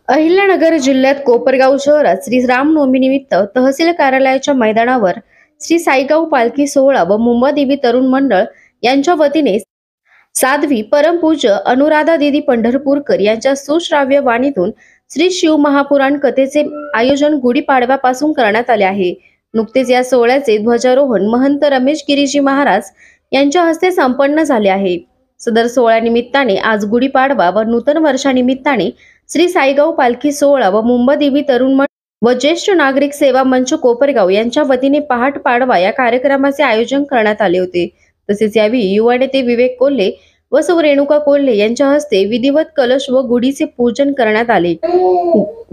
अहिल्यानगर जिल्ह्यात कोपरगाव शहरात श्री रामनवमीनिमित्त तहसील कार्यालयाच्या मैदानावर श्री साईगाव पालखी सोहळा व मुंबादेवी तरुण मंडळ यांच्या वतीने साध्वी परमपूज्य अनुराधा देवी पंढरपूरकर यांच्या सुश्राव्य वाणीतून श्री शिव महापुराण कथेचे आयोजन गुढीपाडव्यापासून करण्यात आले आहे। नुकतेच या सोहळ्याचे ध्वजारोहण महंत रमेश गिरीजी महाराज यांच्या हस्ते संपन्न झाले आहे। सदर सोहळ्यानिमित्ताने आज गुढीपाडवा व नूतन वर्षानिमित्ताने श्री साईगाव पालखी सोहळा व मुंबादेवी तरुण मंडळ व ज्येष्ठ नागरिक सेवा मंच कोपरगाव यांच्या वतीने पहाट पाडवा या कार्यक्रमाचे आयोजन करण्यात आले होते। तसेच यावेळी युवा नेते विवेक कोल्हे व सौ रेणुका कोल्हे यांच्या हस्ते विधिवत कलश व गुढीचे पूजन करण्यात आले।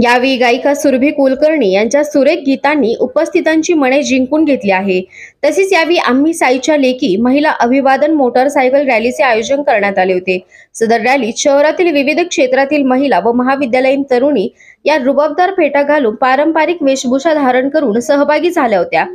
यावेळी गायिका सुरभी कुलकर्णी यांच्या सुरेख गीतांनी उपस्थितांची मने जिंकून घेतली आहे। तसेच यावेळी आम्ही साईच्या लेकी महिला अभिवादन मोटारसायकल रॅलीचे आयोजन करण्यात आले होते। सदर रॅलीत शहरातील विविध क्षेत्रातील महिला व महाविद्यालयीन तरुणी या रुबाबदार फेटा घालून पारंपरिक वेशभूषा धारण करून सहभागी झाल्या होत्या।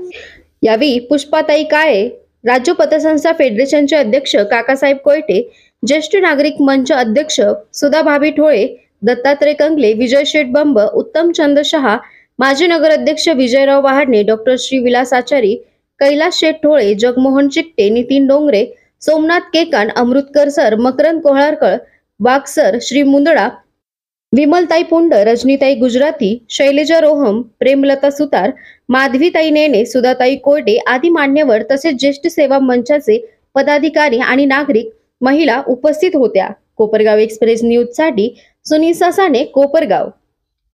यावेळी पुष्पाताई काळे, राज्य पतसंस्था फेडरेशनचे अध्यक्ष काकासाहेब कोयटे, ज्येष्ठ नागरिक मंच अध्यक्ष सुधा भाभी ठोळे, दत्तात्रय कंगले, विजय शेठ बंब, उत्तम चंद शहा, माजी नगराध्यक्ष विजयराव वहाडणे, डॉक्टर श्री विलास आचारी, कैलास शेठ ठोळे, जगमोहन चिकटे, नितीन डोंगरे, सोमनाथ केकान, अमृतकर सर, मकरंद कोहळारकर, वाघ सर, श्री मुंदडा, विमलताई पुंड, रजनीताई गुजराती, शैलजा रोहम, प्रेमलता सुतार, माधवीताई नेने, सुधाताई कोयटे आदी मान्यवर तसेच ज्येष्ठ सेवा मंचाचे पदाधिकारी आणि नागरिक महिला उपस्थित होत्या। कोपरगाव एक्सप्रेस न्यूज साठी सुनील ससाने, कोपरगाव।